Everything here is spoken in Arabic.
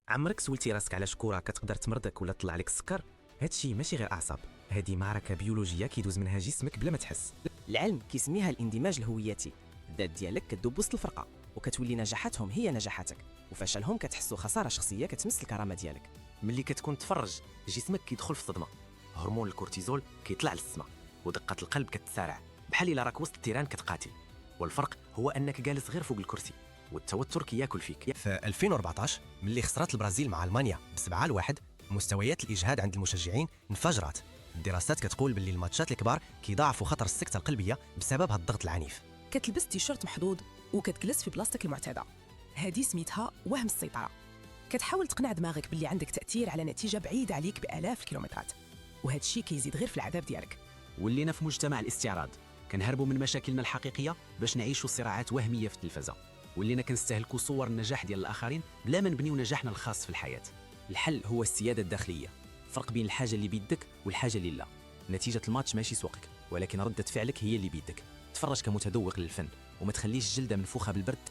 عمرك سولتي راسك علاش كره كتقدر تمرضك ولا تطلع لك السكر؟ هادشي ماشي غير اعصاب، هادي معركه بيولوجيه كيدوز منها جسمك بلا ما تحس. العلم كيسميها الاندماج الهوياتي. الذات ديالك كتدوب وسط الفرقه وكتولي نجاحاتهم هي نجاحاتك، وفشلهم كتحسوا خساره شخصيه كتمس الكرامه ديالك. ملي كتكون تفرج جسمك كيدخل في صدمه، هرمون الكورتيزول كيطلع للسما ودقه القلب كتسارع بحال الا راك وسط التيران كتقاتل. والفرق هو انك جالس غير فوق الكرسي والتوتر كياكل فيك. في 2014 ملي خسرت البرازيل مع ألمانيا ب7-1 مستويات الإجهاد عند المشجعين انفجرت. الدراسات كتقول باللي الماتشات الكبار كيضاعفوا خطر السكتة القلبية بسبب هاد الضغط العنيف. كتلبس تيشيرت محظوظ وكتجلس في بلاصتك المعتاده، هذه سميتها وهم السيطره. كتحاول تقنع دماغك باللي عندك تاثير على نتيجه بعيده عليك بالاف الكيلومترات، وهذا الشيء كيزيد غير في العذاب ديالك. ولينا في مجتمع الاستعراض، كنهربوا من مشاكلنا الحقيقيه باش نعيشوا صراعات وهميه في التلفزه. ولينا كنستهلكوا صور النجاح ديال الاخرين بلا ما نبنيو نجاحنا الخاص في الحياه. الحل هو السياده الداخليه، فرق بين الحاجه اللي بيدك والحاجه اللي لا. نتيجه الماتش ماشي سوقك، ولكن رده فعلك هي اللي بيدك. تفرج كمتذوق للفن وما تخليش الجلده منفوخه بالبرد